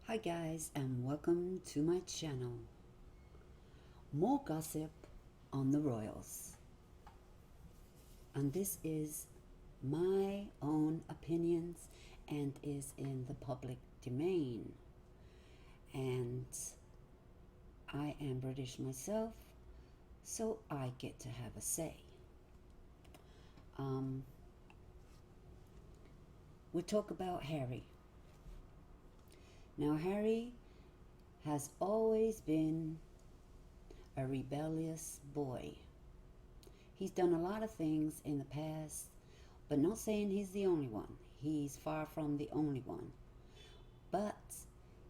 Hi guys, and welcome to my channel. More gossip on the royals. And this is my own opinions and is in the public domain. And I am British myself, so I get to have a say. We talk about Harry. Now, Harry has always been a rebellious boy. He's done a lot of things in the past, but not saying he's the only one. He's far from the only one. But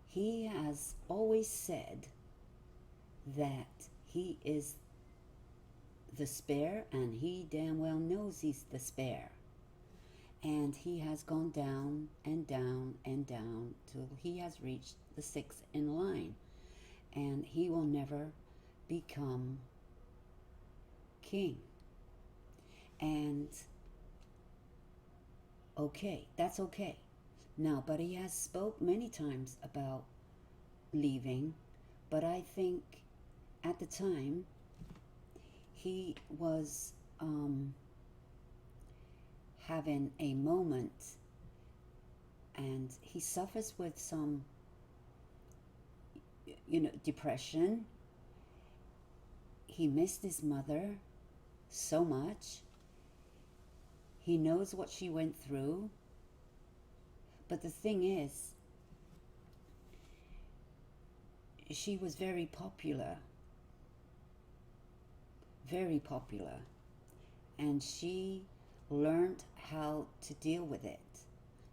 he has always said that he is the spare, and he damn well knows he's the spare. And he has gone down and down and down till he has reached the sixth in line. And he will never become king. And okay, that's okay. Now, but he has spoke many times about leaving, but I think at the time he was having a moment, and he suffers with some depression. He missed his mother so much. He knows what she went through. But the thing is, she was very popular. Very popular. And she learned how to deal with it.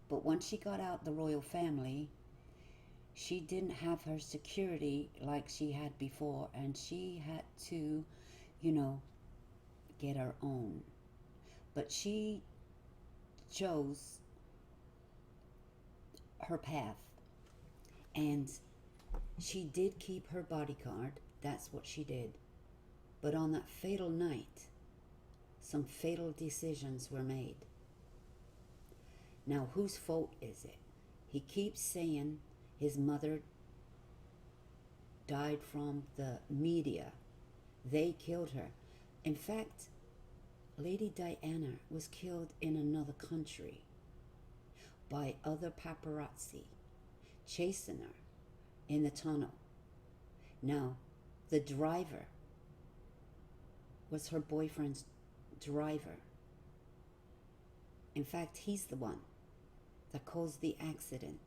But once she got out the royal family, she didn't have her security like she had before, and she had to, get her own. But she chose her path, and she did keep her bodyguard. That's what she did. But on that fatal night, some fatal decisions were made. Now, whose fault is it? He keeps saying his mother died from the media. They killed her. In fact, Lady Diana was killed in another country by other paparazzi chasing her in the tunnel. Now, the driver was her boyfriend's driver. In fact, he's the one that caused the accident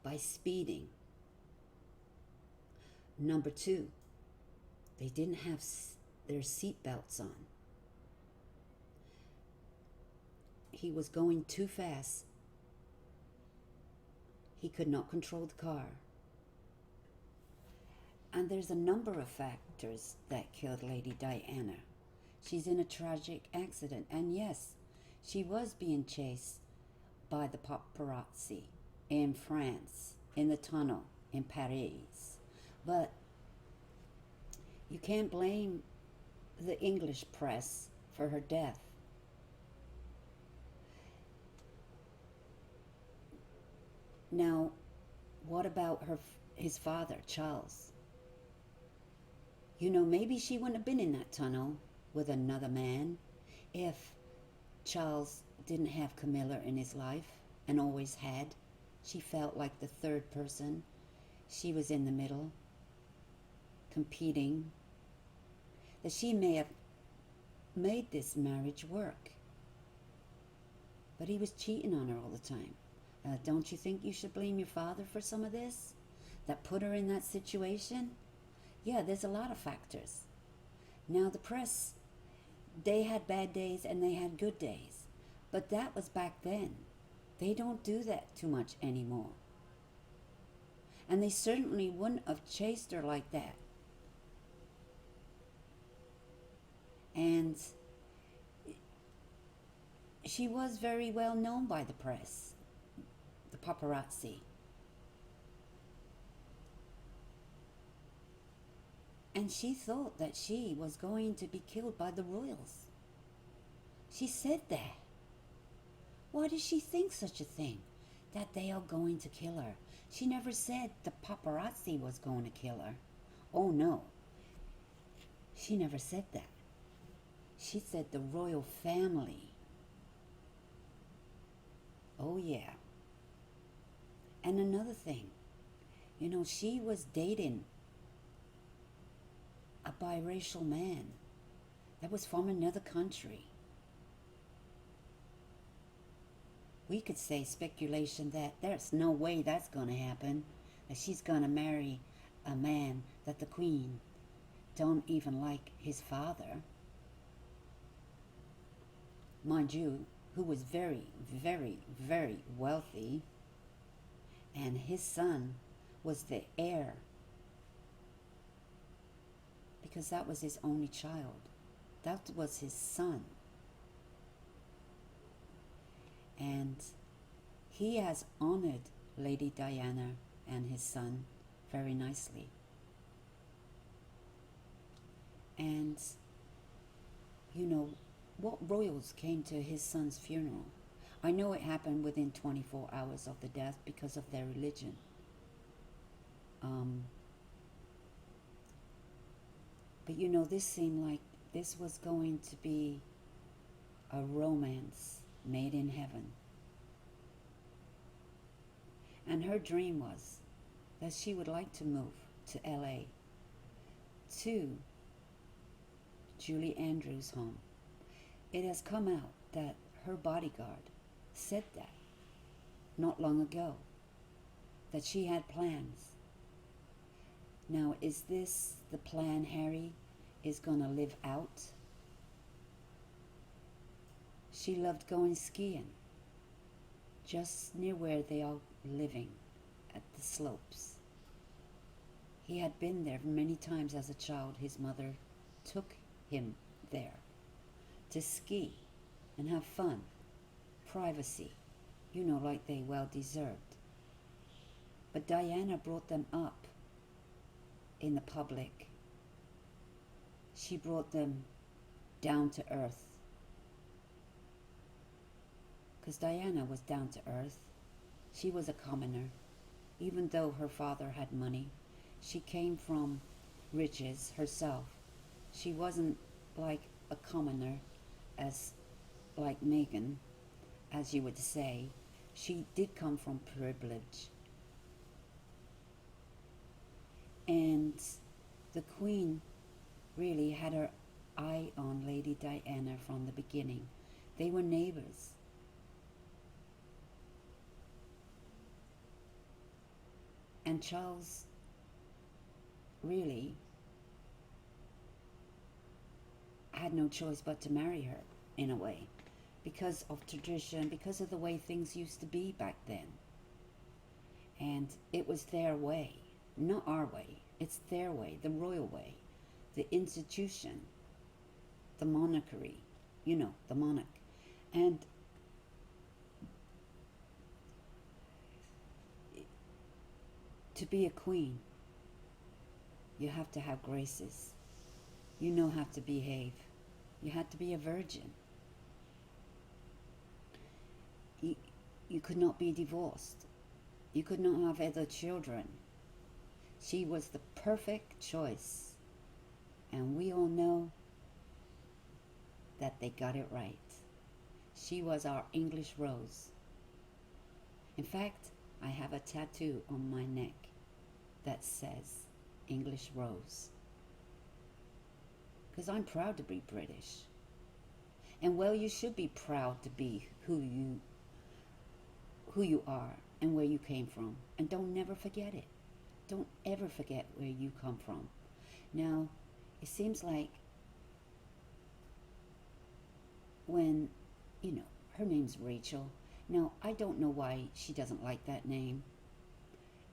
by speeding. Number two, they didn't have their seat belts on. He was going too fast. He could not control the car. And there's a number of factors that killed Lady Diana. She's in a tragic accident, and yes, she was being chased by the paparazzi in France, in the tunnel, in Paris. But you can't blame the English press for her death. Now, what about his father, Charles? Maybe she wouldn't have been in that tunnel with another man if Charles didn't have Camilla in his life, and always had. She felt like the third person. She was in the middle, competing. That she may have made this marriage work. But he was cheating on her all the time. Don't you think you should blame your father for some of this? That put her in that situation? Yeah, there's a lot of factors. Now, the press, they had bad days and they had good days. But that was back then. They don't do that too much anymore. And they certainly wouldn't have chased her like that. And she was very well known by the press, the paparazzi. And she thought that she was going to be killed by the royals. She said that. Why does she think such a thing? that they are going to kill her. She never said the paparazzi was going to kill her. Oh no, she never said that. She said the royal family. Oh yeah. And another thing, she was dating a biracial man that was from another country. We could say speculation that there's no way that's going to happen, that she's going to marry a man that the queen don't even like his father. Mind you, who was very, very, very wealthy, and his son was the heir because that was his only child. That was his son. And he has honored Lady Diana and his son very nicely. And, what royals came to his son's funeral? I know it happened within 24 hours of the death because of their religion. But this seemed like this was going to be a romance made in heaven. And her dream was that she would like to move to LA, to Julie Andrews' home. It has come out that her bodyguard said that not long ago, that she had plans. Now, is this the plan Harry is going to live out? She loved going skiing just near where they are living, at the slopes. He had been there many times as a child. His mother took him there to ski and have fun, privacy, like they well deserved. But Diana brought them up in the public. She brought them down to earth. Because Diana was down to earth. She was a commoner. Even though her father had money, she came from riches herself. She wasn't like a commoner, as like Meghan, as you would say. She did come from privilege. And the Queen really had her eye on Lady Diana from the beginning. They were neighbors. And Charles really had no choice but to marry her, in a way, because of tradition, because of the way things used to be back then. And it was their way, not our way. It's their way, the royal way, the institution, the monarchy, the monarch. And to be a queen, you have to have graces. You have to behave. You had to be a virgin. You could not be divorced. You could not have other children. She was the perfect choice. And we all know that they got it right. She was our English rose. In fact, I have a tattoo on my neck that says English rose. Because I'm proud to be British. And well, you should be proud to be who you are and where you came from. And don't never forget it. Don't ever forget where you come from. Now, it seems like when, her name's Rachel. Now, I don't know why she doesn't like that name.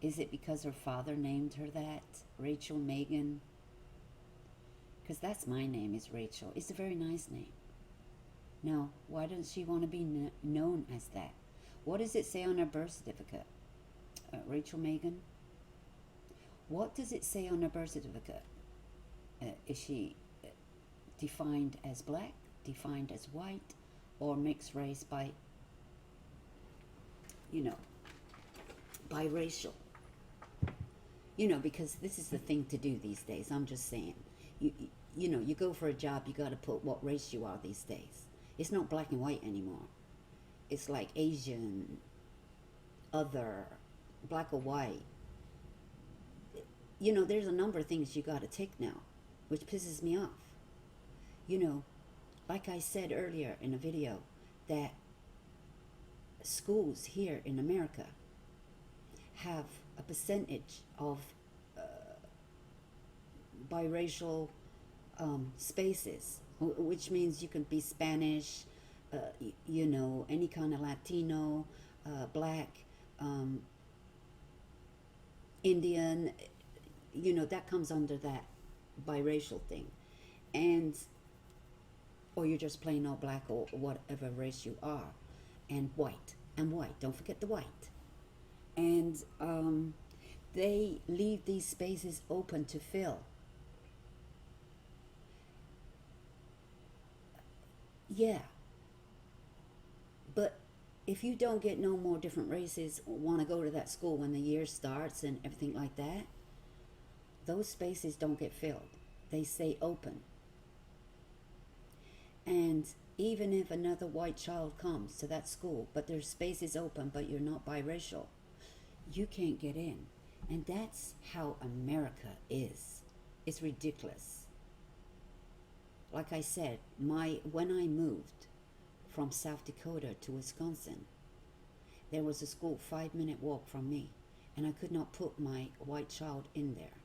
Is it because her father named her that? Rachel Meghan? Because that's my name, is Rachel. It's a very nice name. Now, why does she want to be known as that? What does it say on her birth certificate? Rachel Meghan? What does it say on her birth certificate? Is she defined as black, defined as white, or mixed race by, biracial. Because this is the thing to do these days. I'm just saying. You, you go for a job, you got to put what race you are these days. It's not black and white anymore. It's like Asian, other, black or white. There's a number of things you got to take now, which pisses me off. Like I said earlier in a video, that schools here in America have a percentage of biracial spaces, which means you can be Spanish, any kind of Latino, black, Indian, that comes under that biracial thing. And, or you're just plain all black or whatever race you are, and white, don't forget the white. And they leave these spaces open to fill. Yeah. But if you don't get no more different races want to go to that school when the year starts and everything like that, those spaces don't get filled. They stay open. And even if another white child comes to that school, but their space is open, but you're not biracial, you can't get in. And that's how America is. It's ridiculous. Like I said, when I moved from South Dakota to Wisconsin, there was a school 5-minute walk from me, and I could not put my white child in there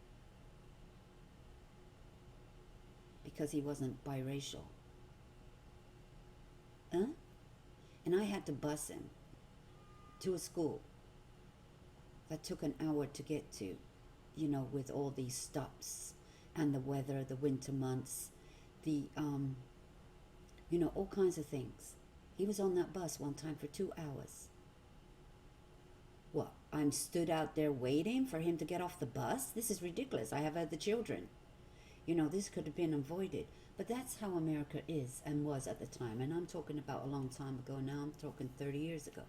because he wasn't biracial. And I had to bus him to a school that took an hour to get to, with all these stops and the weather, the winter months, the, all kinds of things. He was on that bus one time for 2 hours. What, I'm stood out there waiting for him to get off the bus? This is ridiculous. I have other children. This could have been avoided. But that's how America is and was at the time. And I'm talking about a long time ago now. I'm talking 30 years ago.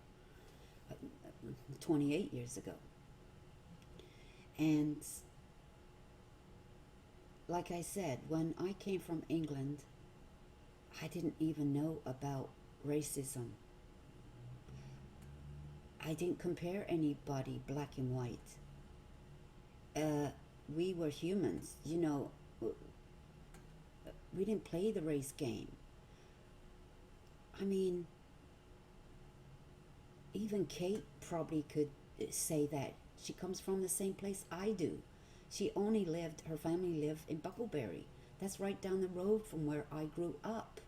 28 years ago. And like I said, when I came from England, I didn't even know about racism. I didn't compare anybody black and white. We were humans, we didn't play the race game. I mean, even Kate probably could say that. She comes from the same place I do. Her family lived in Buckleberry. That's right down the road from where I grew up,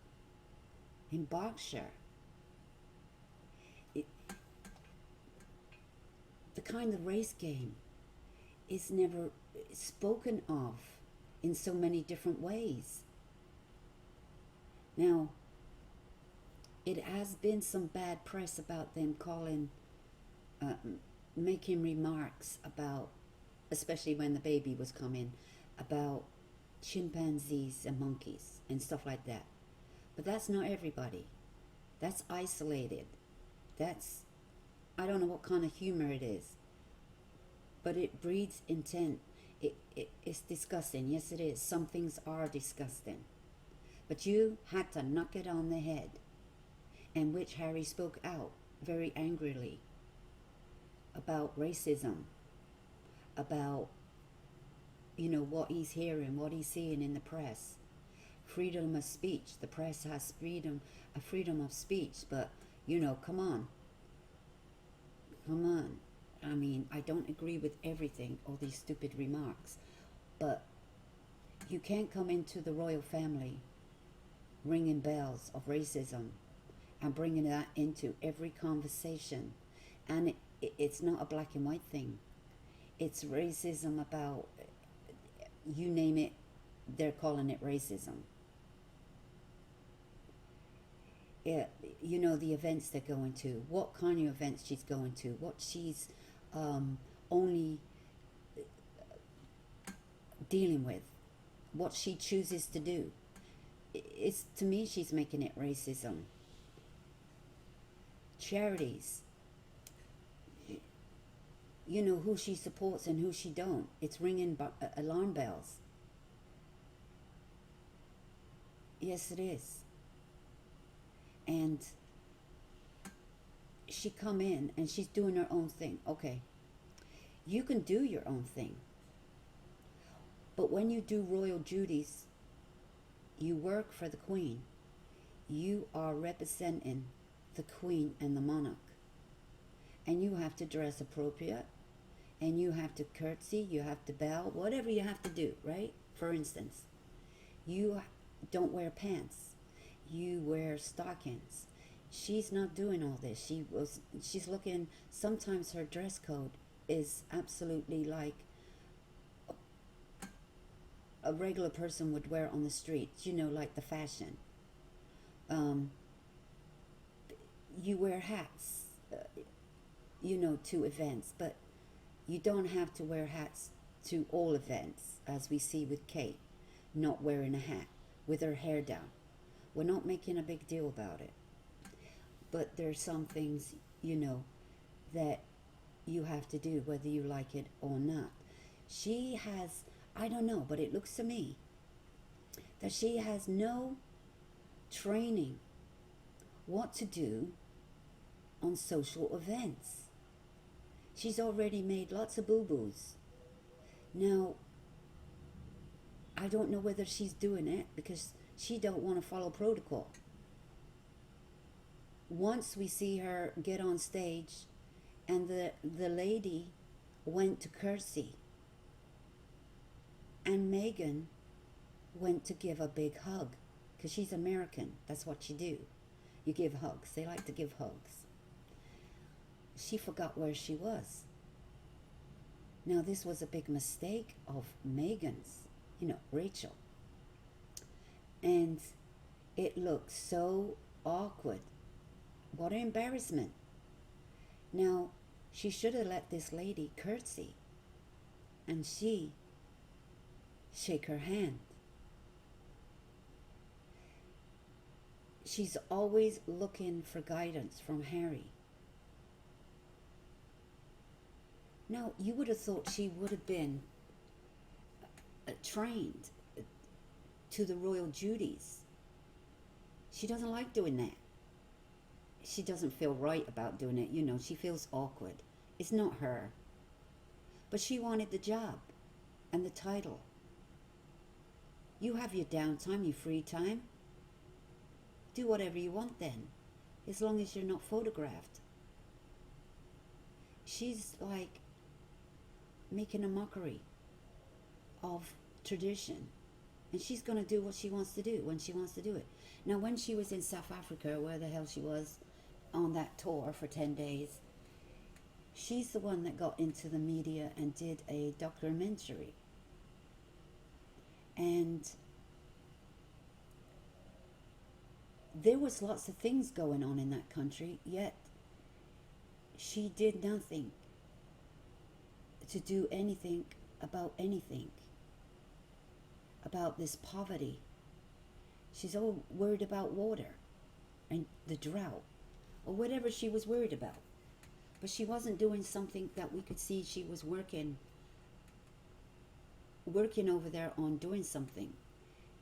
in Berkshire. The kind of race game is never spoken of in so many different ways. Now, it has been some bad press about them making remarks about, especially when the baby was coming, about chimpanzees and monkeys and stuff like that. But that's not everybody. That's isolated. I don't know what kind of humor it is, but it breeds intent. It's disgusting. Yes, it is. Some things are disgusting. But you had to knock it on the head. In which Harry spoke out very angrily about racism, about, what he's hearing, what he's seeing in the press. Freedom of speech. The press has freedom of speech, but, come on. I mean, I don't agree with everything, all these stupid remarks, but you can't come into the royal family ringing bells of racism and bringing that into every conversation. And it's not a black and white thing. It's racism about, you name it, they're calling it racism. Yeah, the events they're going to, what kind of events she's going to, what she's only dealing with, what she chooses to do. It's, to me, she's making it racism. Charities, you know, who she supports and who she don't. It's ringing alarm bells. Yes, it is. And she come in and she's doing her own thing. Okay, you can do your own thing, but when you do royal duties, you work for the queen. You are representing the queen and the monarch, and you have to dress appropriate, and you have to curtsy, you have to bow, whatever you have to do, right? For instance, you don't wear pants, you wear stockings. She's not doing all this. She's looking, sometimes her dress code is absolutely like a regular person would wear on the streets, you know, like the fashion. Um, you wear hats, you know, to events, but you don't have to wear hats to all events, as we see with Kate not wearing a hat with her hair down. We're not making a big deal about it, but there's some things, you know, that you have to do whether you like it or not. She has, I don't know, but it looks to me that she has no training what to do on social events. She's already made lots of boo-boos. Now, I don't know whether she's doing it because she don't want to follow protocol. Once we see her get on stage and the lady went to curtsy and Megan went to give a big hug because she's American. That's what you do. You give hugs. They like to give hugs. She forgot where she was. Now, this was a big mistake of Megan's, you know, Rachel. And it looked so awkward. What an embarrassment. Now, she should have let this lady curtsy and she shake her hand. She's always looking for guidance from Harry. Now, you would have thought she would have been trained to the royal duties. She doesn't like doing that. She doesn't feel right about doing it. You know, she feels awkward. It's not her. But she wanted the job and the title. You have your downtime, your free time. Do whatever you want then, as long as you're not photographed. She's like making a mockery of tradition. And she's going to do what she wants to do when she wants to do it. Now, when she was in South Africa, where the hell she was on that tour for 10 days, she's the one that got into the media and did a documentary. And there was lots of things going on in that country, yet she did nothing to do anything about this poverty. She's all worried about water and the drought or whatever she was worried about. But she wasn't doing something that we could see she was working over there on doing something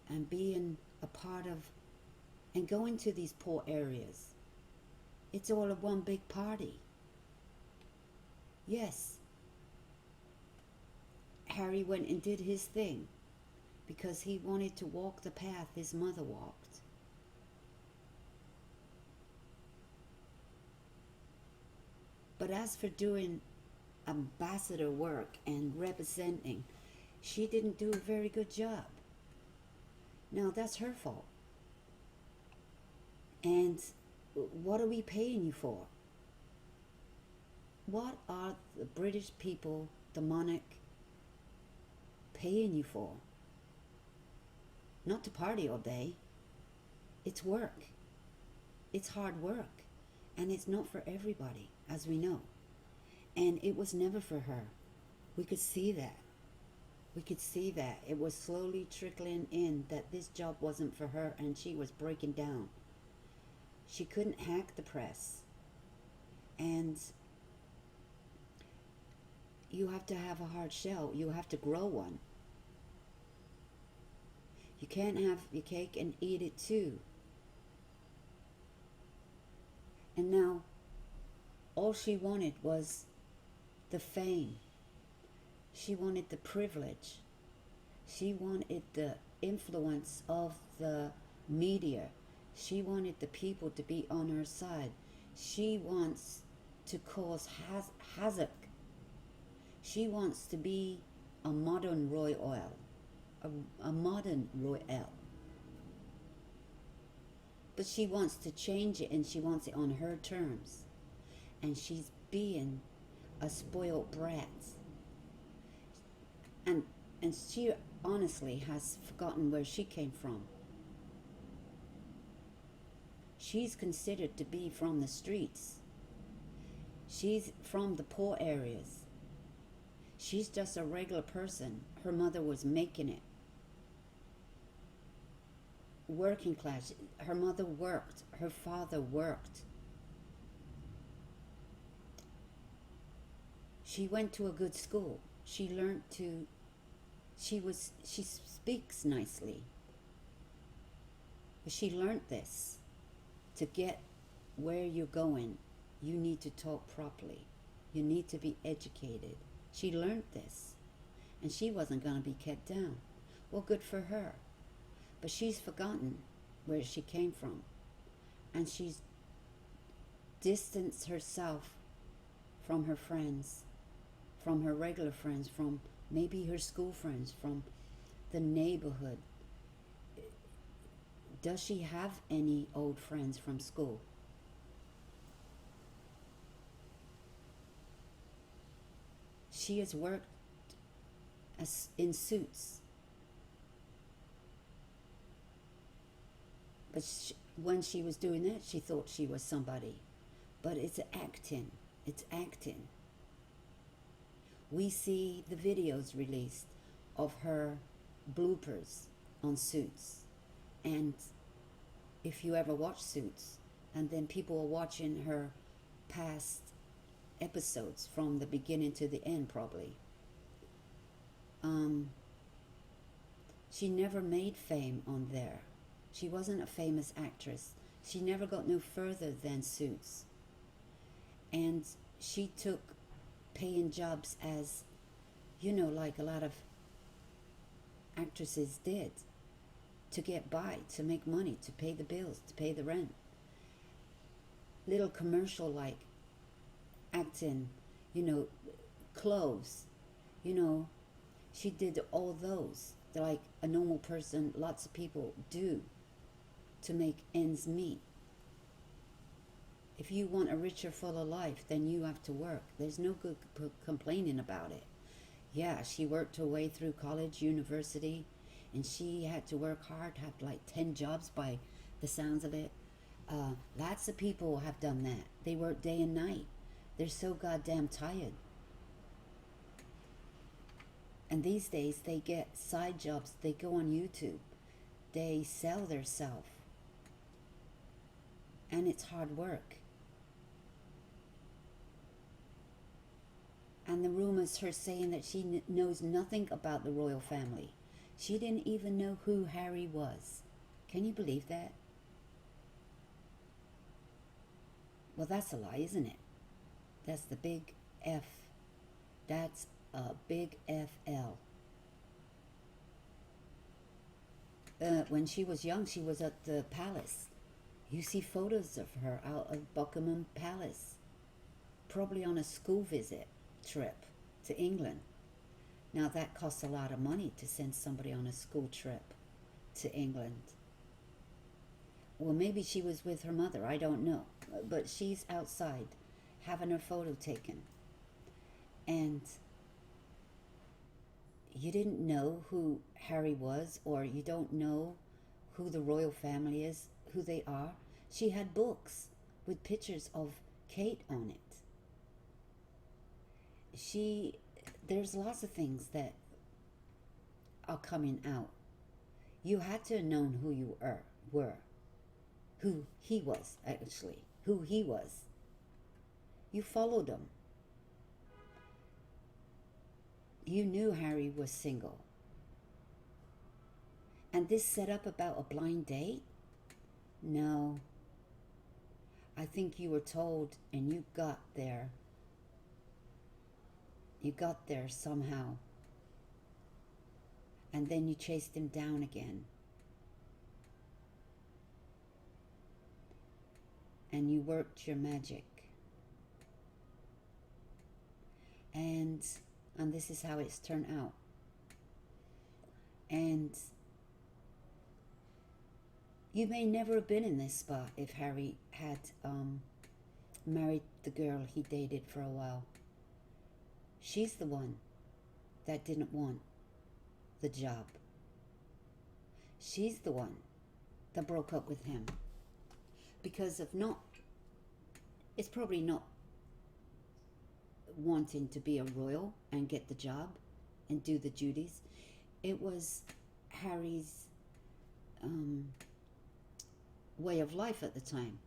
and being a part of and going to these poor areas. It's all a one big party. Yes, Harry went and did his thing because he wanted to walk the path his mother walked. But as for doing ambassador work and representing, she didn't do a very good job. Now, that's her fault. And what are we paying you for? What are the British people, the monarch, paying you for? Not to party all day. It's work. It's hard work. And it's not for everybody, as we know. And it was never for her. We could see that. We could see that. It was slowly trickling in that this job wasn't for her and she was breaking down. She couldn't hack the press. And you have to have a hard shell. You have to grow one. You can't have your cake and eat it too. And now, all she wanted was the fame. She wanted the privilege. She wanted the influence of the media. She wanted the people to be on her side. She wants to cause havoc. She wants to be a modern royal, a modern royal. But she wants to change it, and she wants it on her terms. And she's being a spoiled brat. And she honestly has forgotten where she came from. She's considered to be from the streets. She's from the poor areas. She's just a regular person. Her mother was making it. Working class. Her mother worked. Her father worked. She went to a good school. She learned to, she speaks nicely. But she learned this. To get where you're going, you need to talk properly. You need to be educated. She learned this. And she wasn't going to be kept down. Well, good for her. But she's forgotten where she came from. And she's distanced herself from her friends, from her regular friends, from maybe her school friends, from the neighborhood. Does she have any old friends from school? She has worked in suits. But when she was doing that, she thought she was somebody. But it's acting. It's acting. We see the videos released of her bloopers on Suits. And if you ever watch Suits, and then people are watching her past episodes from the beginning to the end probably, she never made fame on there. She wasn't a famous actress. She never got no further than Suits. And she took paying jobs as, like a lot of actresses did, to get by, to make money, to pay the bills, to pay the rent. Little commercial like acting, clothes, she did all those like a normal person, lots of people do to make ends meet. If you want a richer, fuller life, then you have to work. There's no good complaining about it. Yeah, she worked her way through college, university, and she had to work hard, have like 10 jobs by the sounds of it. Lots of people have done that. They work day and night. They're so goddamn tired. And these days they get side jobs. They go on YouTube. They sell their self. And it's hard work. And the rumors, her saying that she knows nothing about the royal family. She didn't even know who Harry was. Can you believe that? Well, that's a lie, isn't it? That's the big F. That's a big FL. When she was young, she was at the palace. You see photos of her out of Buckingham Palace. Probably on a school visit trip to England. Now that costs a lot of money to send somebody on a school trip to England. Well, maybe she was with her mother, I don't know. But she's outside having her photo taken. And you didn't know who Harry was, or you don't know who the royal family is, who they are. She had books with pictures of Kate on it. There's lots of things that are coming out. You had to have known who you were. Who he was, actually. Who he was. You followed him. you knew Harry was single. And this set up about a blind date? No. I think you were told and you got there. You got there somehow. And then you chased him down again. And you worked your magic. And this is how it's turned out. And you may never have been in this spot if Harry had married the girl he dated for a while. She's the one that didn't want the job. She's the one that broke up with him because of it's probably not wanting to be a royal and get the job and do the duties. It was Harry's way of life at the time.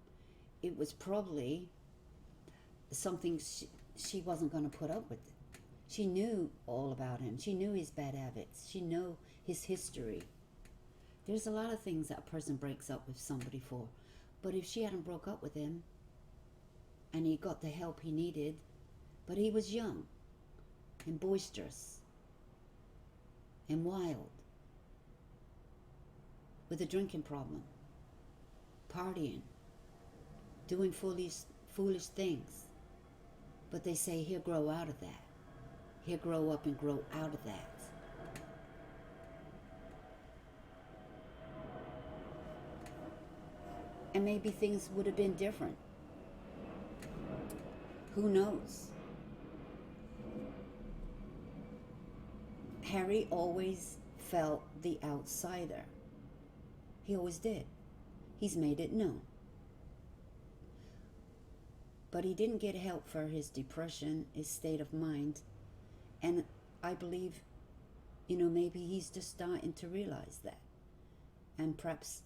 It was probably something she wasn't going to put up with. She knew all about him. She knew his bad habits. She knew his history. There's a lot of things that a person breaks up with somebody for. But if she hadn't broke up with him and he got the help he needed, but he was young and boisterous and wild with a drinking problem, partying, doing foolish things. But they say he'll grow out of that. He'll grow up and grow out of that. And maybe things would have been different. Who knows? Harry always felt the outsider. He always did. He's made it known. But he didn't get help for his depression, his state of mind. And I believe, maybe he's just starting to realize that. And perhaps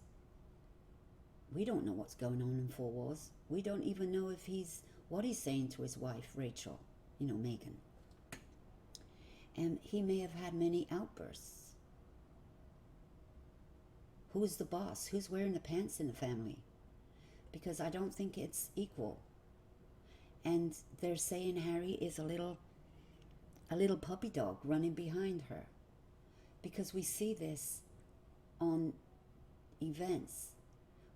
we don't know what's going on in Four Walls. We don't even know what he's saying to his wife, Rachel, Megan. And he may have had many outbursts. Who's the boss? Who's wearing the pants in the family? Because I don't think it's equal. And they're saying Harry is a little puppy dog running behind her. Because we see this on events.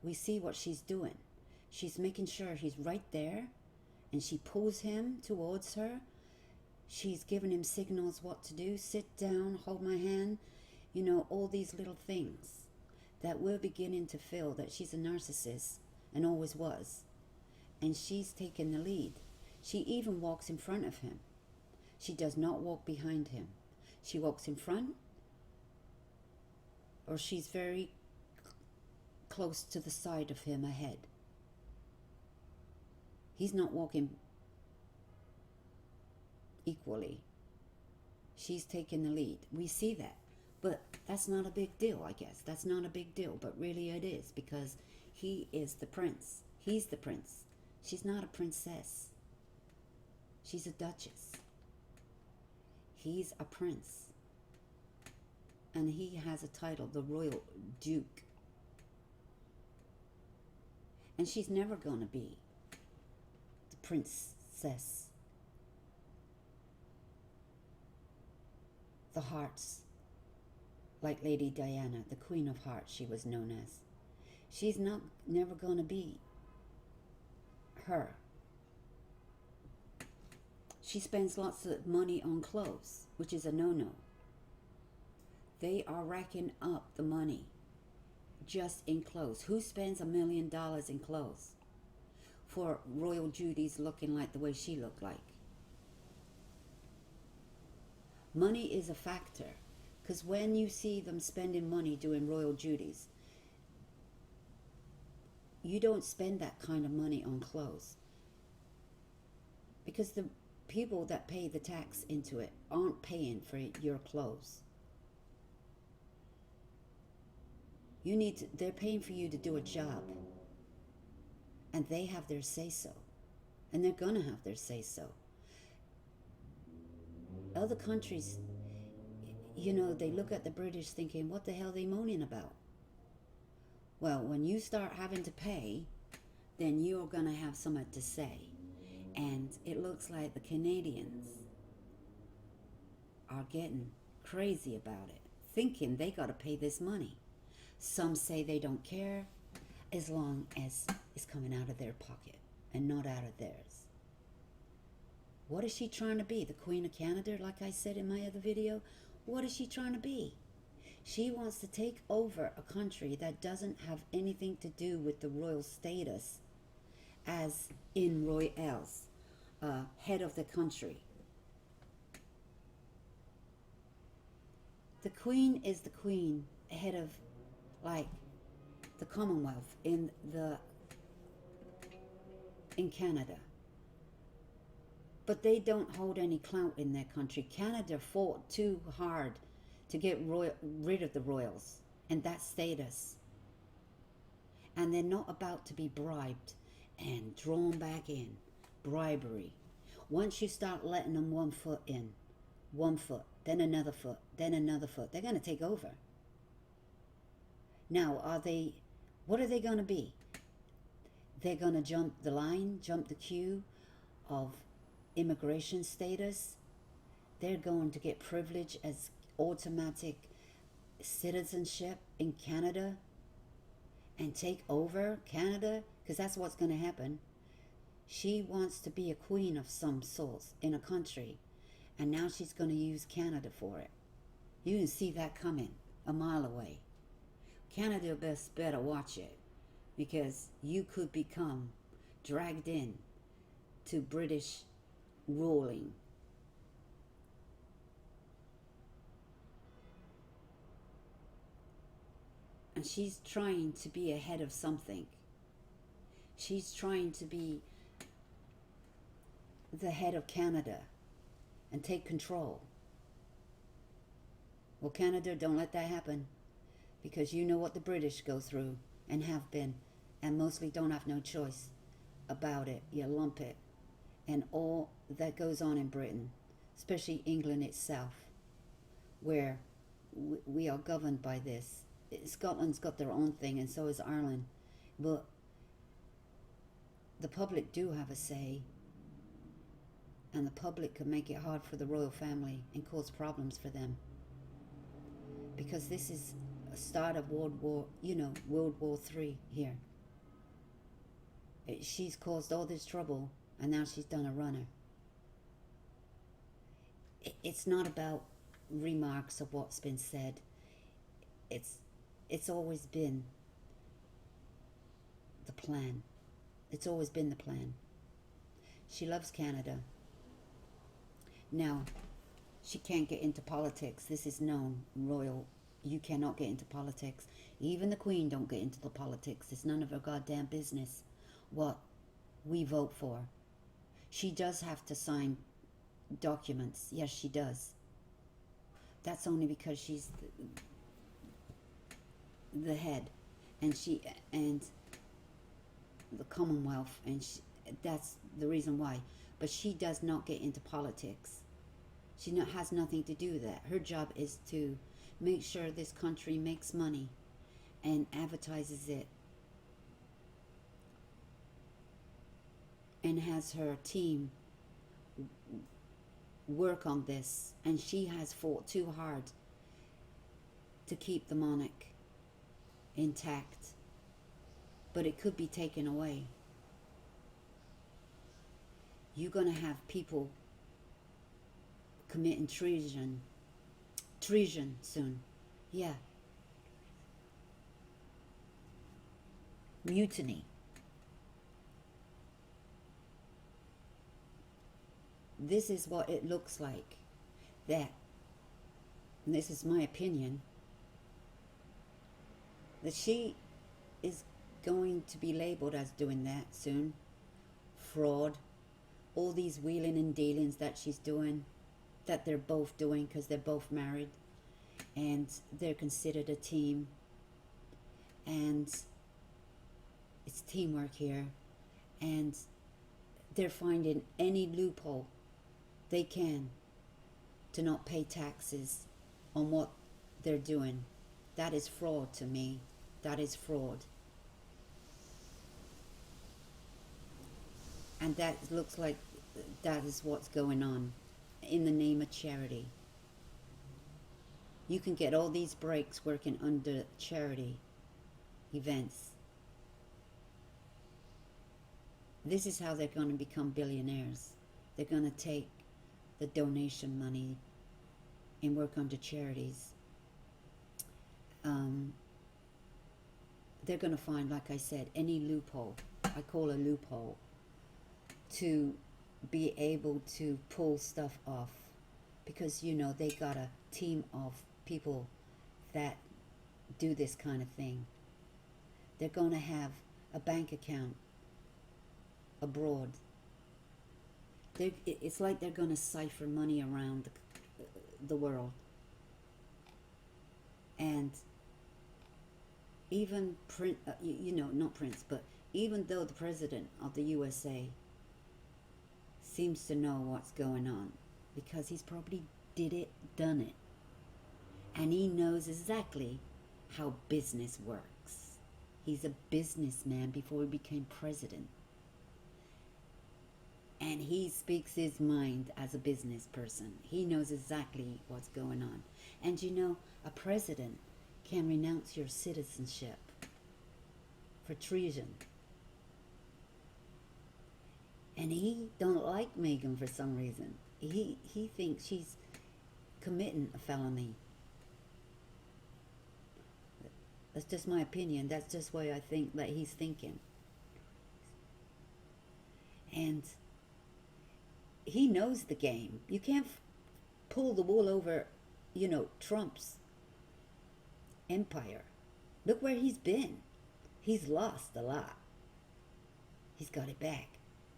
We see what she's doing. She's making sure he's right there, and she pulls him towards her. She's giving him signals what to do. Sit down, hold my hand. All these little things that we're beginning to feel that she's a narcissist and always was. And she's taken the lead. She even walks in front of him. She does not walk behind him. She walks in front, or she's very close to the side of him ahead. He's not walking equally. She's taking the lead. We see that. But that's not a big deal, I guess. That's not a big deal. But really it is, because he is the prince. He's the prince. She's not a princess. She's a duchess. He's a prince. And he has a title, the Royal Duke. And she's never going to be the princess. The Hearts, like Lady Diana, the Queen of Hearts, she was known as. She's never going to be her. She spends lots of money on clothes, which is a no-no. They are racking up the money just in clothes. Who spends $1 million in clothes for royal duties looking like the way she looked like? Money is a factor, because when you see them spending money doing royal duties, you don't spend that kind of money on clothes, because the people that pay the tax into it aren't paying for your clothes. They're paying for you to do a job, and they have their say-so, and they're gonna have their say-so. other countries, they look at the British thinking, what the hell are they moaning about? Well, when you start having to pay, then you're going to have something to say. And it looks like the Canadians are getting crazy about it, thinking they got to pay this money. Some say they don't care as long as it's coming out of their pocket and not out of theirs. What is she trying to be? The Queen of Canada, like I said in my other video? What is she trying to be? She wants to take over a country that doesn't have anything to do with the royal status, as in royals, head of the country. The Queen is the Queen, head of, like, the Commonwealth in Canada. But they don't hold any clout in their country. Canada fought too hard to get rid of the royals and that status. And they're not about to be bribed and drawn back in. Bribery. Once you start letting them one foot in, one foot, then another foot, then another foot, they're going to take over. Now, what are they going to be? They're going to jump the line, jump the queue of immigration status. They're going to get privilege as automatic citizenship in Canada and take over Canada, because that's what's going to happen. She wants to be a queen of some sort in a country, and now she's going to use Canada for it. You can see that coming a mile away. Canada better watch it, because you could become dragged in to British ruling. And she's trying to be ahead of something. She's trying to be the head of Canada and take control. Well, Canada, don't let that happen, because you know what the British go through and have been, and mostly don't have no choice about it. You lump it. And all that goes on in Britain, especially England itself, where we are governed by this. Scotland's got their own thing, and so is Ireland. But the public do have a say, and the public can make it hard for the royal family and cause problems for them. Because this is a start of World War III here. She's caused all this trouble, and now she's done a runner. It's not about remarks of what's been said. It's always been the plan. It's always been the plan. She loves Canada. Now, she can't get into politics. This is known. Royal, you cannot get into politics. Even the Queen don't get into the politics. It's none of her goddamn business what we vote for. She does have to sign documents. Yes, she does. That's only because she's the head, and the Commonwealth, and that's the reason why. But she does not get into politics. She has nothing to do with that. Her job is to make sure this country makes money and advertises it, and has her team work on this. And she has fought too hard to keep the monarch intact, but it could be taken away. You're going to have people committing treason soon. Yeah. Mutiny. This is what it looks like. That, and this is my opinion, that she is going to be labeled as doing that soon. Fraud. All these wheeling and dealings that she's doing, that they're both doing because they're both married, and they're considered a team, and it's teamwork here, and they're finding any loophole they can to not pay taxes on what they're doing. That is fraud to me. That is fraud. And that looks like that is what's going on in the name of charity. You can get all these breaks working under charity events. This is how they're going to become billionaires. They're going to take the donation money and work under charities. They're going to find, like I said, any loophole. I call a loophole, to be able to pull stuff off, because you know they got a team of people that do this kind of thing. They're going to have a bank account abroad. It's like they're going to cipher money around the world. And even not Prince, but even though the president of the USA seems to know what's going on, because he's probably done it, and he knows exactly how business works. He's a businessman before he became president, and he speaks his mind as a business person. He knows exactly what's going on. And you know, a president can renounce your citizenship for treason. And he don't like Meghan for some reason. He thinks she's committing a felony. That's just my opinion. That's just the way I think that he's thinking. And he knows the game. You can't pull the wool over, Trump's empire. Look where he's been. He's lost a lot. He's got it back.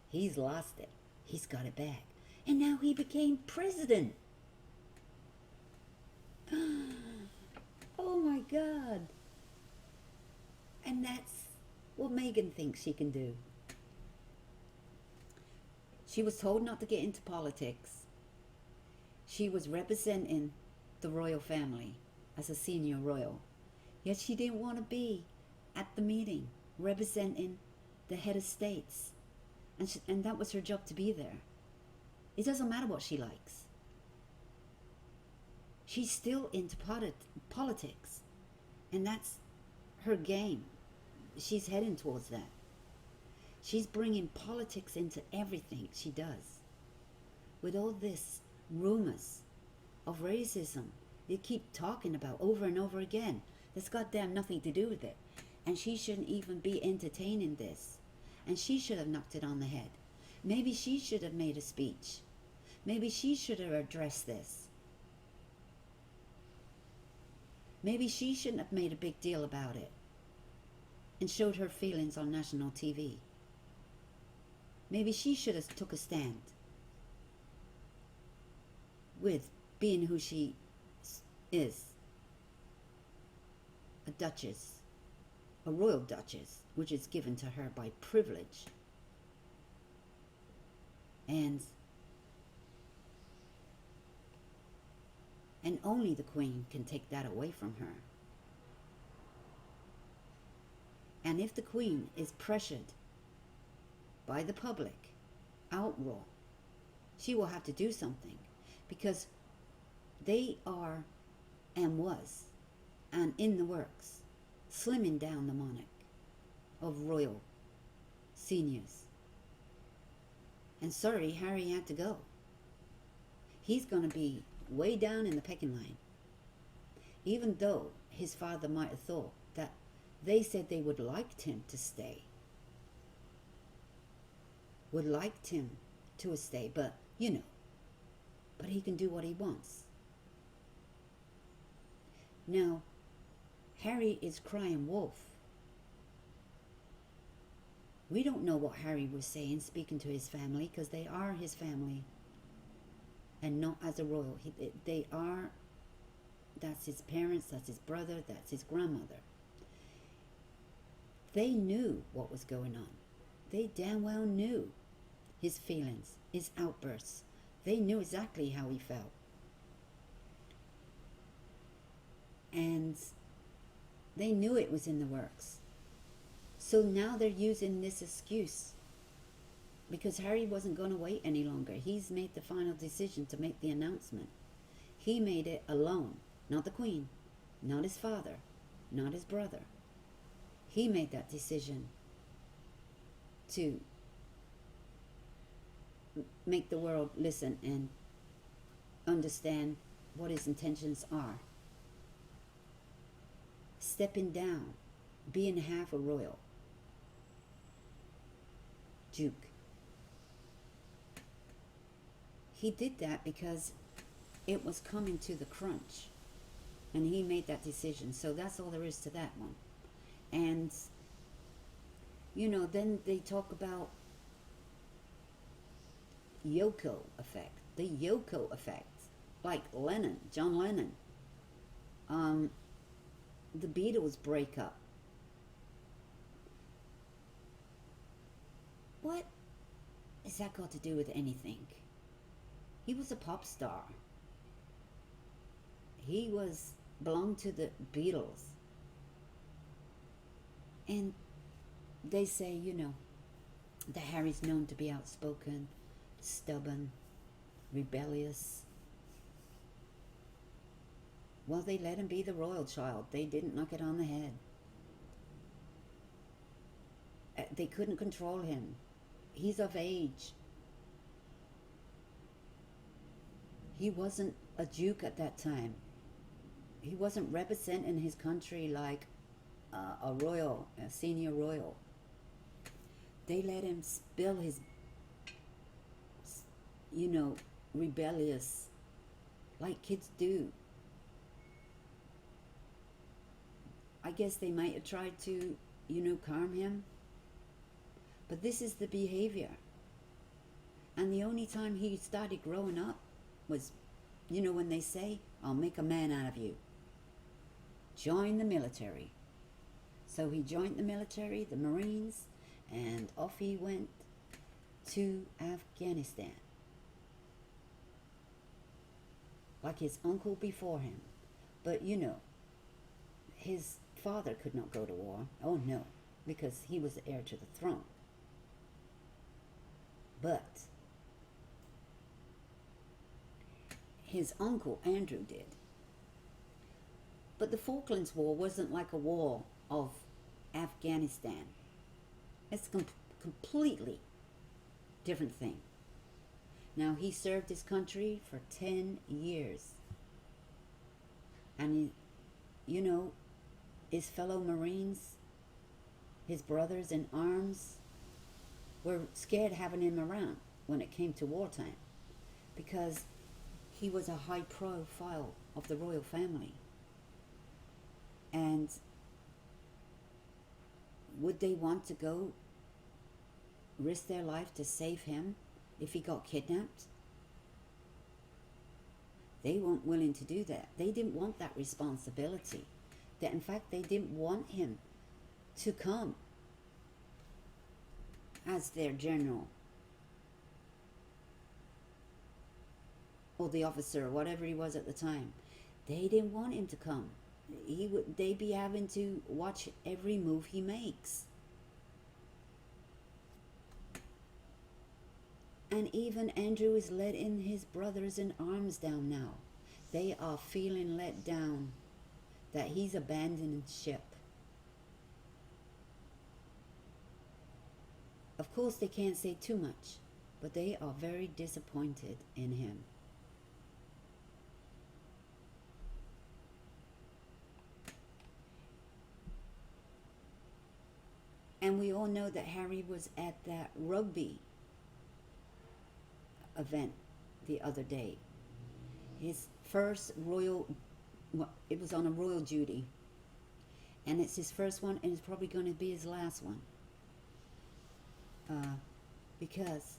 He's lost it. He's got it back. And now he became president. Oh my God. And that's what Meghan thinks she can do. She was told not to get into politics. She was representing the royal family as a senior royal. Yet she didn't want to be at the meeting representing the head of states. And that was her job, to be there. It doesn't matter what she likes. She's still into politics. And that's her game. She's heading towards that. She's bringing politics into everything she does. With all this rumors of racism you keep talking about over and over again. That's goddamn nothing to do with it. And she shouldn't even be entertaining this. And she should have knocked it on the head. Maybe she should have made a speech. Maybe she should have addressed this. Maybe she shouldn't have made a big deal about it and showed her feelings on national TV. Maybe she should have took a stand with being who she is. A duchess. A royal duchess, which is given to her by privilege. And only the Queen can take that away from her. And if the Queen is pressured by the public, outroar, she will have to do something, because they are and was and in the works slimming down the monarch of royal seniors. And sorry, Harry had to go. He's going to be way down in the pecking line. Even though his father might have thought that they said they would like him to stay. Would like him to stay, but but he can do what he wants. Now, Harry is crying wolf. We don't know what Harry was saying, speaking to his family, because they are his family. And not as a royal. They are, that's his parents, that's his brother, that's his grandmother. They knew what was going on. They damn well knew his feelings, his outbursts. They knew exactly how he felt. And they knew it was in the works. So now they're using this excuse because Harry wasn't going to wait any longer. He's made the final decision to make the announcement. He made it alone, not the Queen, not his father, not his brother. He made that decision to make the world listen and understand what his intentions are. Stepping down, being half a royal duke. He did that because it was coming to the crunch, and he made that decision. So that's all there is to that one. And then they talk about Yoko effect, the Yoko effect, like John Lennon, the Beatles breakup. What has that got to do with anything? He was a pop star. He belonged to the Beatles. And they say, that Harry's known to be outspoken, stubborn, rebellious. Well, they let him be the royal child. They didn't knock it on the head. They couldn't control him. He's of age. He wasn't a duke at that time. He wasn't representing his country like a royal, a senior royal. They let him spill his, rebellious, like kids do. I guess they might have tried to, calm him. But this is the behavior. And the only time he started growing up was, when they say, I'll make a man out of you. Join the military. So he joined the military, the Marines, and off he went to Afghanistan. Like his uncle before him. But his father could not go to war. Oh no, because he was the heir to the throne. But his uncle Andrew did. But the Falklands War wasn't like a war of Afghanistan. It's a completely different thing. Now, he served his country for 10 years. And, his fellow Marines, his brothers in arms, were scared having him around when it came to wartime. Because he was a high profile of the royal family. And would they want to go risk their life to save him if he got kidnapped? They weren't willing to do that. They didn't want that responsibility. That in fact, they didn't want him to come as their general or the officer or whatever he was at the time. They didn't want him to come. They'd be having to watch every move he makes. And even Andrew is letting his brothers in arms down now. They are feeling let down that he's abandoning ship. Of course, they can't say too much, but they are very disappointed in him. And we all know that Harry was at that rugby event the other day. His first royal, it was on a royal duty. And it's his first one, and it's probably going to be his last one. Because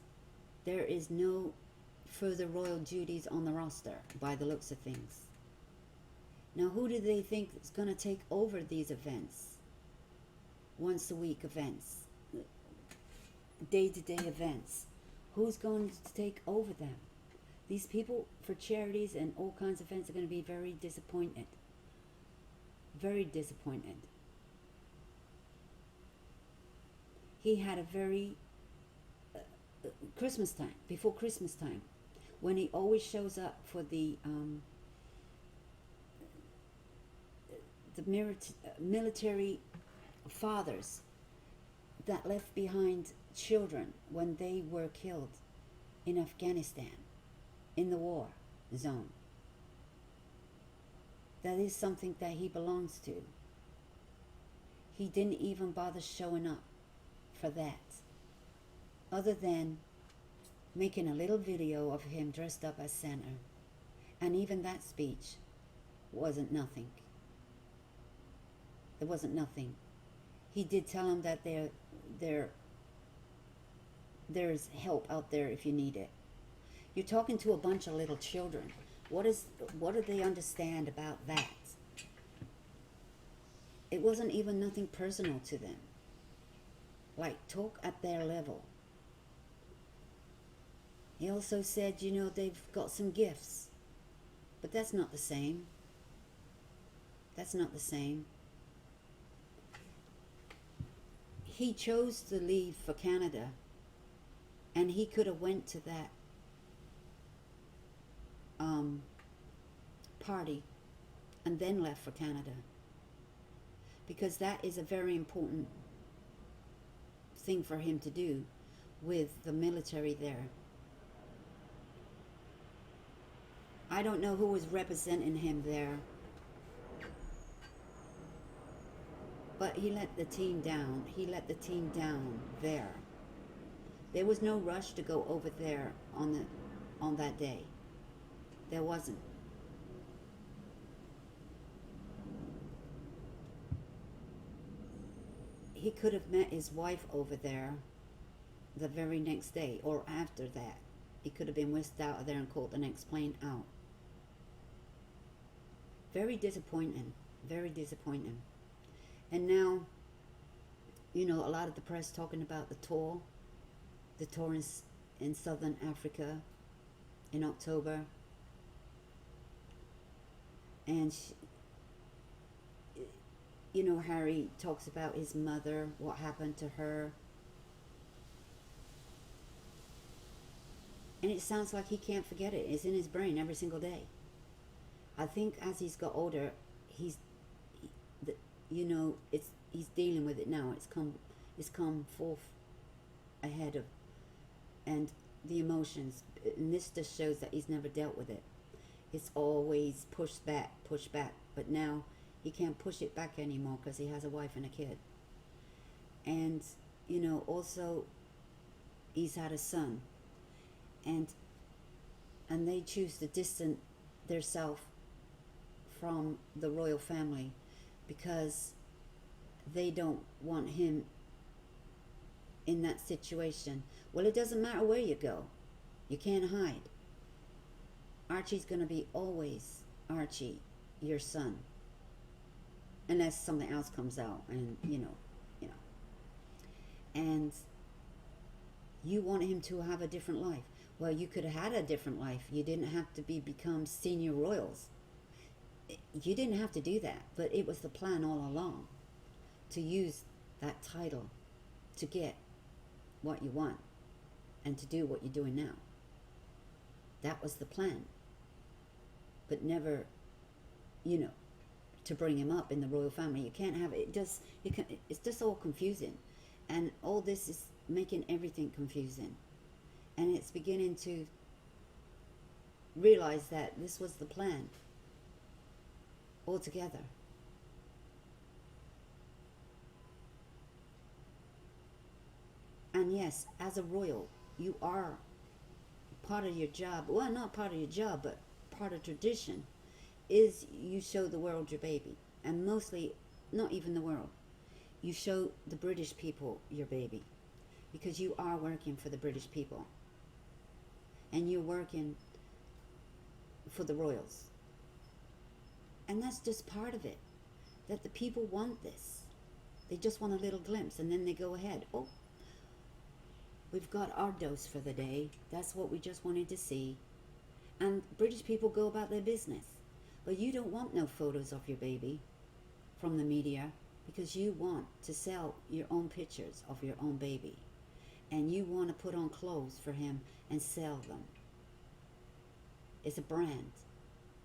there is no further royal duties on the roster, by the looks of things. Now, who do they think is going to take over these events? Once a week events, day-to-day events. Who's going to take over them? These people for charities and all kinds of events are going to be very disappointed. very disappointed. He had a very Christmas time, before Christmas time, when he always shows up for the military fathers that left behind children when they were killed in Afghanistan, in the war zone. That is something that he belongs to. He didn't even bother showing up for that, other than making a little video of him dressed up as Santa. And even that speech wasn't nothing. It wasn't nothing. He did tell him that there's help out there if you need it. You're talking to a bunch of little children. What do they understand about that? It wasn't even nothing personal to them. Like, talk at their level. He also said, they've got some gifts. But that's not the same. That's not the same. He chose to leave for Canada, and he could have went to that party and then left for Canada, because that is a very important thing for him to do with the military there. I don't know who was representing him there, but he let the team down. He let the team down there. There was no rush to go over there on that day. There wasn't. He could have met his wife over there the very next day or after that. He could have been whisked out of there and caught the next plane out. Very disappointing. Very disappointing. And now, a lot of the press talking about the tour in Southern Africa in October. And Harry talks about his mother, what happened to her. And it sounds like he can't forget it. It's in his brain every single day. I think as he's got older, he's dealing with it now. It's come forth ahead of, and the emotions. And this just shows that he's never dealt with it. It's always pushed back. But now he can't push it back anymore because he has a wife and a kid. And, also he's had a son. And they choose to distance themselves from the royal family because they don't want him in that situation. Well, it doesn't matter where you go. You can't hide. Archie's going to be always Archie, your son. Unless something else comes out and, And you want him to have a different life. Well, you could have had a different life. You didn't have to become senior royals. You didn't have to do that, but it was the plan all along to use that title to get what you want and to do what you're doing now. That was the plan. But never, to bring him up in the royal family. You can't have it. It's just all confusing. And all this is making everything confusing. And it's beginning to realize that this was the plan altogether. And yes, as a royal, you are part of your job. Well, not part of your job, but part of tradition is you show the world your baby. And mostly, not even the world. You show the British people your baby. Because you are working for the British people. And you're working for the royals. And that's just part of it. That the people want this. They just want a little glimpse and then they go ahead. Oh, we've got our dose for the day. That's what we just wanted to see. And British people go about their business. But you don't want no photos of your baby. from the media because you want to sell your own pictures of your own baby. And you want to put on clothes for him and sell them. It's a brand.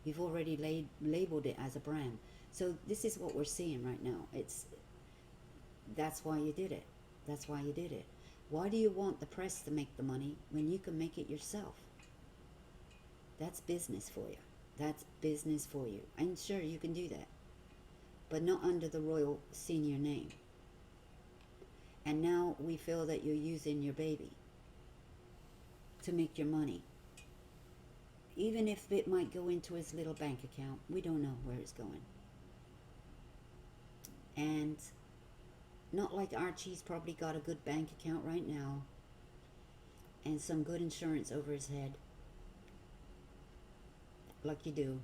You've already labeled it as a brand. So this is what we're seeing right now. That's why you did it. That's why you did it. Why do you want the press to make the money when you can make it yourself? That's business for you. That's business for you. I'm sure you can do that. But not under the royal senior name. And now we feel that you're using your baby to make your money. Even if it might go into his little bank account, we don't know where it's going. And not like Archie's probably got a good bank account right now and some good insurance over his head, like you do.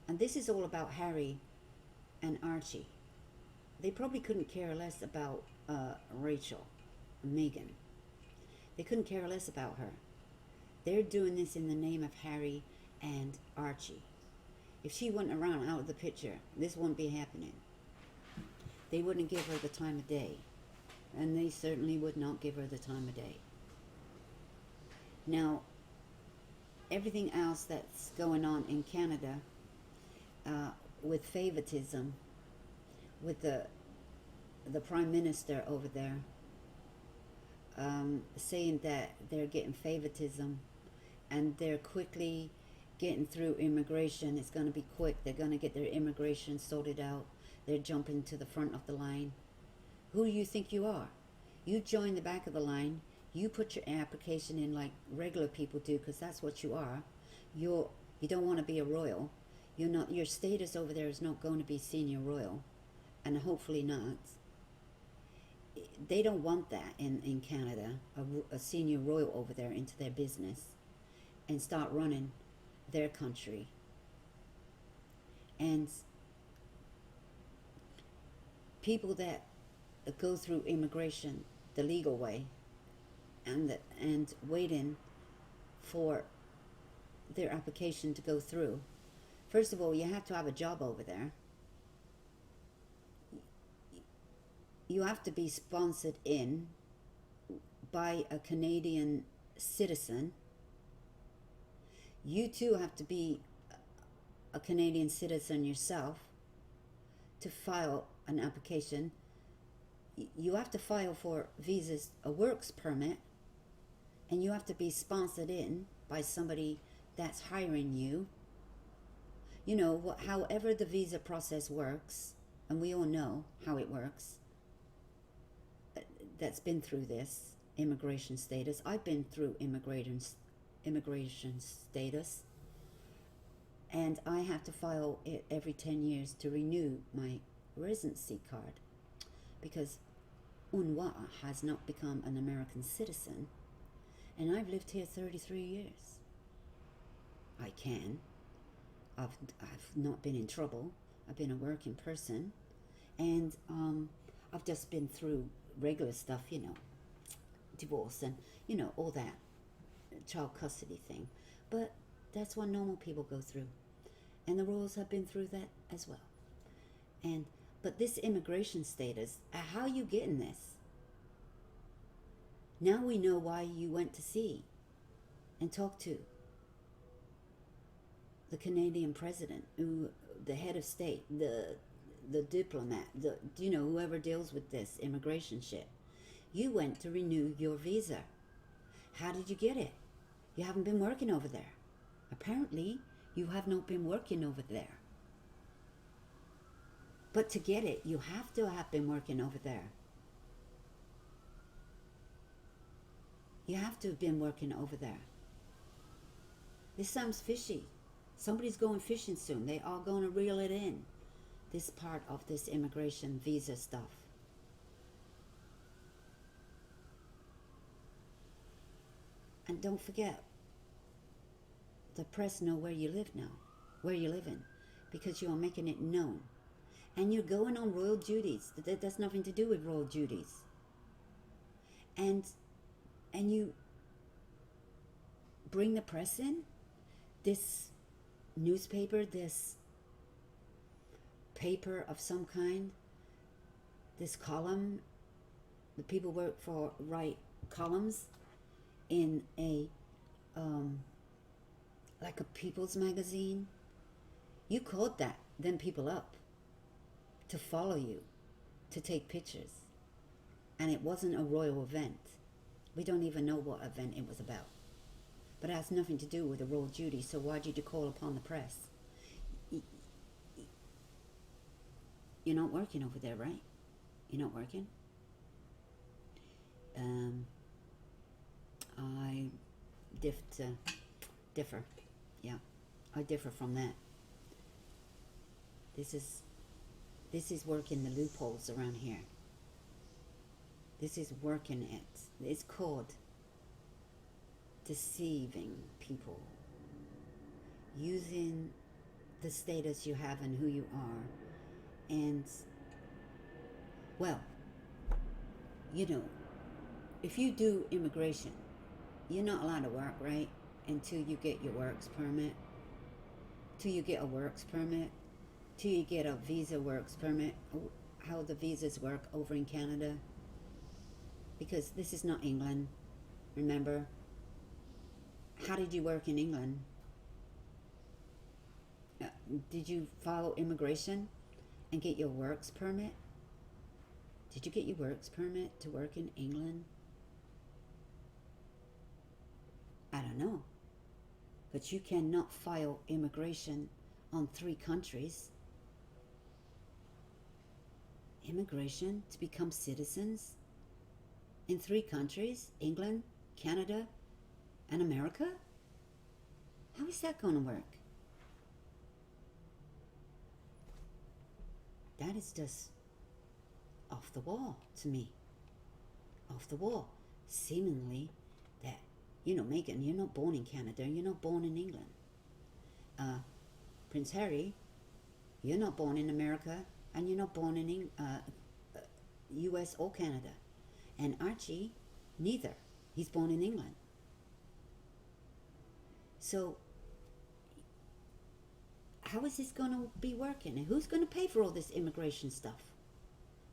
And this is all about Harry and Archie. They probably couldn't care less about Rachel, Megan. They couldn't care less about her. They're doing this in the name of Harry and Archie. If she went around out of the picture, this wouldn't be happening. They wouldn't give her the time of day. And they certainly would not give her the time of day. Now, everything else that's going on in Canada with favoritism, with the Prime Minister over there saying that they're getting favoritism and they're quickly getting through immigration. It's going to be quick. They're going to get their immigration sorted out. They're jumping to the front of the line. Who do you think you are? You join the back of the line. You put your application in like regular people do, because that's what you are. You don't want to be a royal. You're not. Your status over there is not going to be senior royal, and hopefully not. They don't want that in Canada, a senior royal over there into their business and start running their country. And people that go through immigration the legal way and waiting for their application to go through. First of all, you have to have a job over there. You have to be sponsored in by a Canadian citizen. You too have to be a Canadian citizen yourself to file an application. You have to file for visas, a works permit, and you have to be sponsored in by somebody that's hiring you. You know, however the visa process works, and we all know how it works, that's been through this immigration status. I've been through immigration status, and I have to file it every 10 years to renew my residency card, because Unwa has not become an American citizen, and I've lived here 33 years. I can. I've not been in trouble. I've been a working person, and I've just been through regular stuff, you know, divorce and, you know, all that child custody thing. But that's what normal people go through. And the royals have been through that as well. But this immigration status, how are you getting this? Now we know why you went to see and talk to the Canadian president, the head of state, the diplomat, whoever deals with this immigration shit. You went to renew your visa. How did you get it? You haven't been working over there. Apparently, you have not been working over there. But to get it, you have to have been working over there. You have to have been working over there. This sounds fishy. Somebody's going fishing soon. They are going to reel it in. This part of this immigration visa stuff. And don't forget, the press know where you live now, where you live in, because you are making it known. And you're going on royal duties. That's nothing to do with royal duties. And you bring the press in, this newspaper, this paper of some kind, this column, the people work for write columns in a like a people's magazine. You called them people up to follow you, to take pictures. And it wasn't a royal event. We don't even know what event it was about. But it has nothing to do with the royal duty, so why did you call upon the press? You're not working over there, right? You're not working? I differ. Yeah, I differ from that. This is working the loopholes around here. This is working it. It's called deceiving people, using the status you have and who you are. And, well, you know, if you do immigration, you're not allowed to work, right? Until you get your works permit. Till you get a works permit. Till you get a visa works permit. How the visas work over in Canada. Because this is not England, remember? How did you work in England? Did you follow immigration and get your works permit? Did you get your works permit to work in England? I don't know. But you cannot file immigration on 3 countries. Immigration to become citizens in 3 countries, England, Canada, and America? How is that going to work? That is just off the wall to me. Off the wall. Seemingly that, Meghan, you're not born in Canada, you're not born in England. Prince Harry, you're not born in America, and you're not born in US or Canada. And Archie, neither. He's born in England. So, how is this going to be working? And who's going to pay for all this immigration stuff?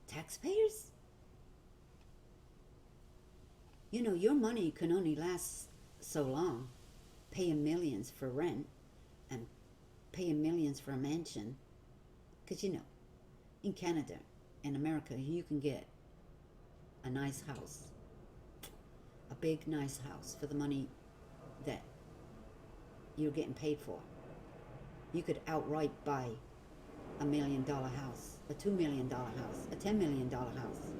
Taxpayers? Your money can only last so long. Paying millions for rent and paying millions for a mansion. Because, in Canada and America, you can get a nice house. A big, nice house for the money that you're getting paid for. You could outright buy $1 million house, a $2 million house, a $10 million house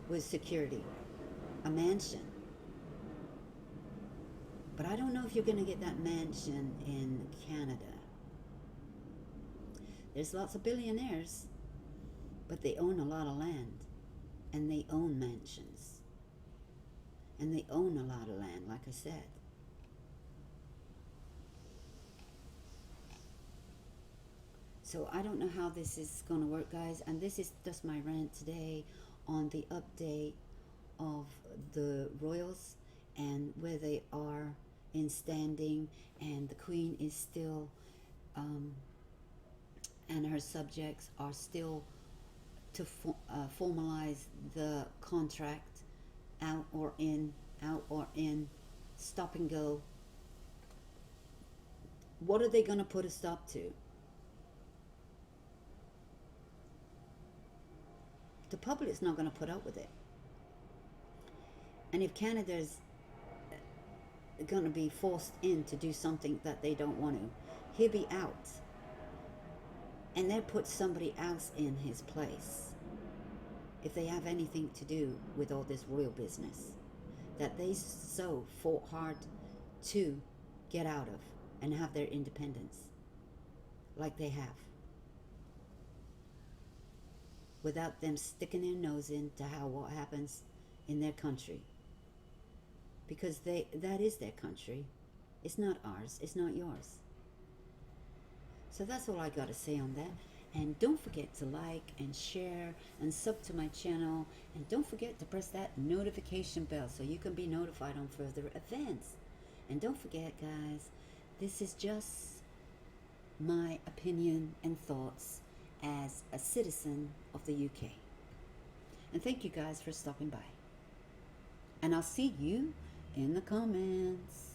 with security, a mansion. But I don't know if you're going to get that mansion in Canada. There's lots of billionaires, but they own a lot of land, and they own mansions, and they own a lot of land, like I said. So I don't know how this is going to work, guys, and this is just my rant today on the update of the royals and where they are in standing, and the Queen is still and her subjects are still to formalize the contract, out or in, stop and go. What are they going to put a stop to? The public's not going to put up with it. And if Canada's going to be forced in to do something that they don't want to, he'll be out. And they'll put somebody else in his place if they have anything to do with all this royal business that they so fought hard to get out of and have their independence, like they have, without them sticking their nose into what happens in their country. Because that is their country. It's not ours. It's not yours. So that's all I got to say on that. And don't forget to like and share and sub to my channel. And don't forget to press that notification bell so you can be notified on further events. And don't forget, guys, this is just my opinion and thoughts as a citizen of the UK. And thank you guys for stopping by. And I'll see you in the comments.